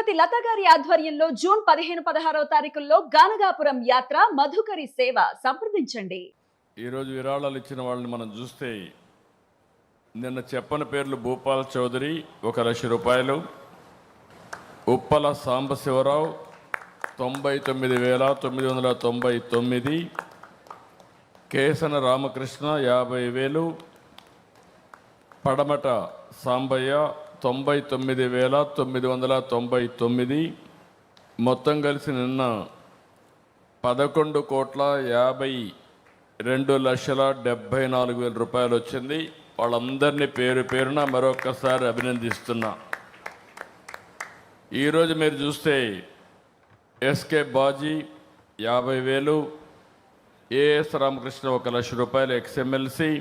శ్రీమతి లత గారి ఆధ్వర్యంలో జూన్ 15-16వ తారీఖుల్లో గానగాపురం యాత్ర మధుకరి సేవ సంప్రదించండి. ఈరోజు విరాళాలు ఇచ్చిన వాళ్ళని మనం చూస్తే నిన్న చెప్పని పేర్లు భూపాల్ చౌదరి 1,00,000 రూపాయలు, ఉప్పల సాంబశివరావు 99,999, కేసన రామకృష్ణ 50,000, పడమట సాంబయ్య 99,999, మొత్తం కలిసి నిన్న 11,52,74,000 రూపాయలు వచ్చింది. వాళ్ళందరినీ పేరు పేరున మరొకసారి అభినందిస్తున్నా. ఈరోజు మీరు చూస్తే ఎస్కే బాజీ 50,000, ఏఎస్ రామకృష్ణ 1,00,000 రూపాయలు ex MLC,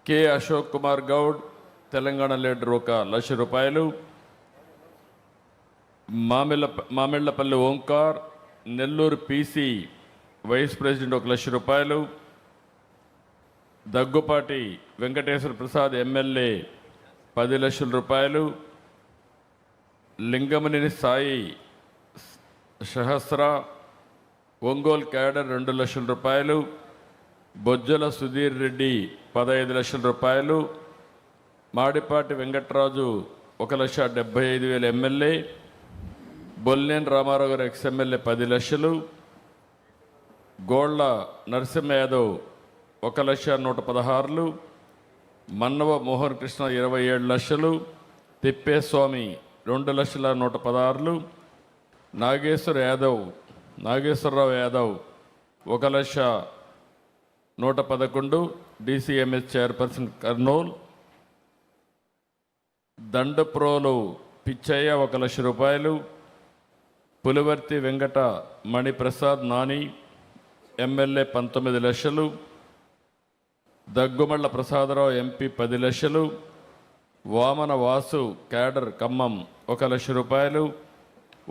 K Ashok Kumar Goud Telangana leader 1,00,000 రూపాయలు, Mamillapalli Omkar Nellore PC vice president 1,00,000 రూపాయలు, దగ్గుపాటి వెంకటేశ్వర ప్రసాద్ ఎమ్మెల్యే 10,00,000 రూపాయలు, లింగమనేని సాయి సహస్ర ఒంగోలు క్యాడర్ 2,00,000 రూపాయలు, బొజ్జల సుధీర్ రెడ్డి 15,00,000 రూపాయలు, మాడిపాటి వెంకట్రాజు 1,75,000 ఎమ్మెల్యే, బొల్లేని రామారావు గారు ex MLA 10,00,000, Golla Narasimha Yadav 1,116,000, Mannava Mohan Krishna 27,00,000, Thippeswamy 2,116,000, Nageswararao Yadav 1,111, DCMS chairperson Kurnool, Dandaprolu Pichaiah 1,00,000 రూపాయలు, Pulivarthi Venkata Mani Prasad Nani MLA 19,00,000, Daggumalla Prasadarao MP 10,00,000, Vamana Vasu cadre Khammam 1,00,000 రూపాయలు,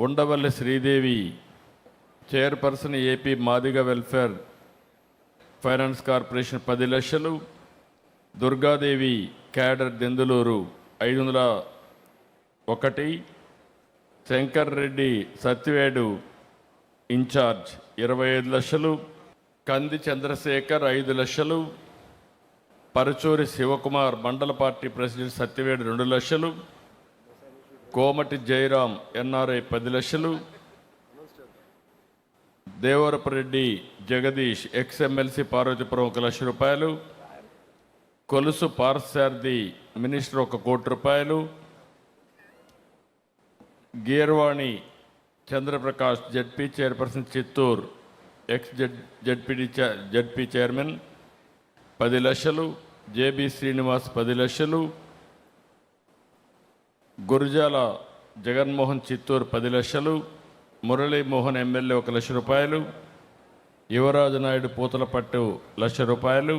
Undavalli Sridevi chairperson AP Madiga welfare finance corporation 10,00,000, Durgadevi cadre Denduluru 501, Shankar Reddy Satyavedu incharge 25,00,000, Kandi Chandrasekhar 5,00,000, Paruchuri Sivakumar mandal party president Satyavedu 2,00,000, Komati Jayaram NRI 10,00,000, Devarapareddy Jagadeesh ex MLC Parvathipuram 1,00,000 రూపాయలు, కొలుసు పార్సార్థి మినిస్టర్ 1,00,00,000 రూపాయలు, Geervani Chandraprakash ZP chairperson Chittoor ex ZP chairman 10,00,000, JB Srinivas 10,00,000, Gurazala Jaganmohan Chittoor 10,00,000, Muralimohan MLA 1,00,000 రూపాయలు, యువరాజు నాయుడు పూతలపట్టు 1,00,000 రూపాయలు,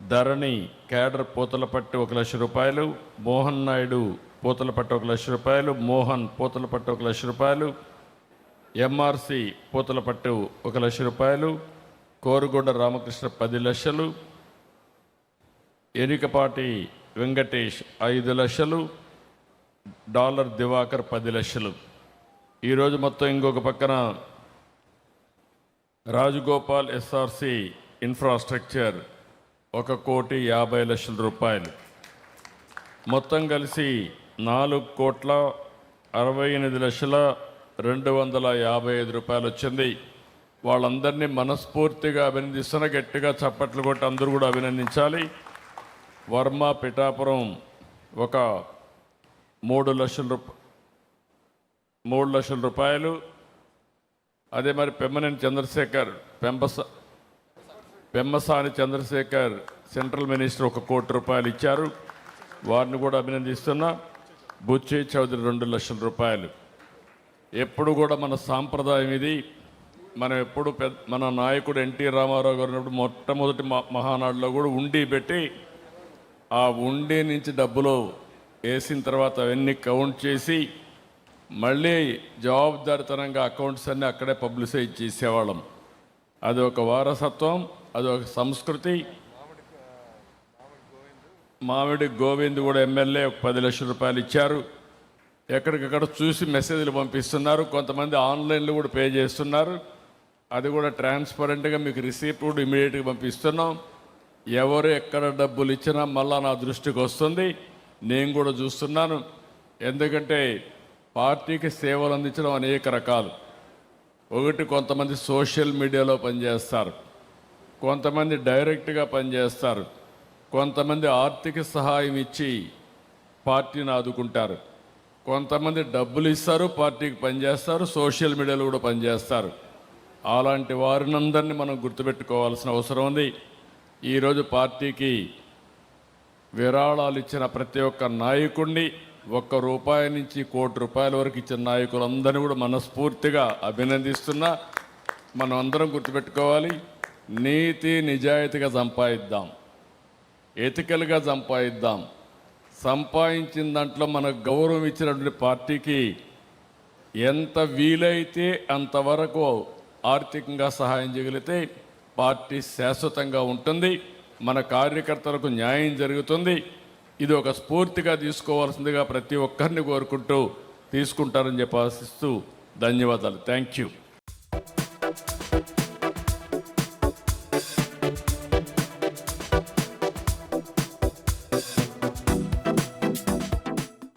ధరణి క్యాడర్ పూతలపట్టు 1,00,000 రూపాయలు, మోహన్ నాయుడు పూతలపట్టు 1,00,000 రూపాయలు, మోహన్ పూతలపట్టు 1,00,000 రూపాయలు, ఎంఆర్సి పూతలపట్టు 1,00,000 రూపాయలు, కోరుగొండ రామకృష్ణ 10,00,000, ఎనికపాటి వెంకటేష్ 5,00,000, డాలర్ దివాకర్ 10,00,000. ఈరోజు మొత్తం ఇంకొక పక్కన రాజగోపాల్ ఎస్ఆర్సి ఇన్ఫ్రాస్ట్రక్చర్ 1,50,00,000 రూపాయలు, మొత్తం కలిసి 4,68,255,000 రూపాయలు వచ్చింది. వాళ్ళందరినీ మనస్ఫూర్తిగా అభినందిస్తున్న, గట్టిగా చప్పట్లు కొట్టి అందరూ కూడా అభినందించాలి. వర్మ పిఠాపురం ఒక 3,00,000 రూపాయలు, అదే మరి పెమ్మసాని చంద్రశేఖర్ సెంట్రల్ మినిస్టర్ 1,00,00,000 రూపాయలు ఇచ్చారు, వారిని కూడా అభినందిస్తున్నా. బుచ్చి చౌదరి 2,00,000 రూపాయలు. ఎప్పుడు కూడా మన సాంప్రదాయం ఇది. మనం ఎప్పుడు మన నాయకుడు ఎన్టీ రామారావు గారు ఉన్నప్పుడు మొట్టమొదటి మహానాడులో కూడా ఉండి పెట్టి ఆ ఉండి నుంచి డబ్బులు వేసిన తర్వాత అవన్నీ కౌంట్ చేసి మళ్ళీ జవాబుదారితనంగా అకౌంట్స్ అన్నీ అక్కడే పబ్లిసైజ్ చేసేవాళ్ళం. అది ఒక వారసత్వం, అది ఒక సంస్కృతి. మామిడి గోవింద్ కూడా ఎమ్మెల్యే 10,00,000 రూపాయలు ఇచ్చారు. ఎక్కడికక్కడ చూసి మెసేజ్లు పంపిస్తున్నారు. కొంతమంది ఆన్లైన్లో కూడా పే చేస్తున్నారు. అది కూడా ట్రాన్స్పరెంట్గా మీకు రిసీప్ట్ కూడా ఇమీడియట్గా పంపిస్తున్నాం. ఎవరు ఎక్కడ డబ్బులు ఇచ్చినా మళ్ళా నా దృష్టికి వస్తుంది, నేను కూడా చూస్తున్నాను. ఎందుకంటే పార్టీకి సేవలు అందించడం అనేక రకాలు. ఒకటి, కొంతమంది సోషల్ మీడియాలో పనిచేస్తారు, కొంతమంది డైరెక్ట్గా పనిచేస్తారు, కొంతమంది ఆర్థిక సహాయం ఇచ్చి పార్టీని ఆదుకుంటారు, కొంతమంది డబ్బులు ఇస్తారు, పార్టీకి పనిచేస్తారు, సోషల్ మీడియాలో కూడా పనిచేస్తారు. అలాంటి వారినందరినీ మనం గుర్తుపెట్టుకోవాల్సిన అవసరం ఉంది. ఈరోజు పార్టీకి విరాళాలు ఇచ్చిన ప్రతి ఒక్క నాయకుడిని, ₹1 నుంచి ₹1,00,00,000 వరకు ఇచ్చిన నాయకులందరినీ కూడా మనస్ఫూర్తిగా అభినందిస్తున్నా. మనం అందరం గుర్తుపెట్టుకోవాలి, నీతి నిజాయితీగా సంపాదిద్దాం, ఎథికల్గా సంపాదిద్దాం. సంపాదించిన దాంట్లో మనకు గౌరవం ఇచ్చినటువంటి పార్టీకి ఎంత వీలైతే అంతవరకు ఆర్థికంగా సహాయం చేయగలిగితే పార్టీ శాశ్వతంగా ఉంటుంది, మన కార్యకర్తలకు న్యాయం జరుగుతుంది. ఇది ఒక స్ఫూర్తిగా తీసుకోవాల్సిందిగా ప్రతి ఒక్కరిని కోరుకుంటూ తీసుకుంటారని చెప్పి ఆశిస్తూ ధన్యవాదాలు. Thank you.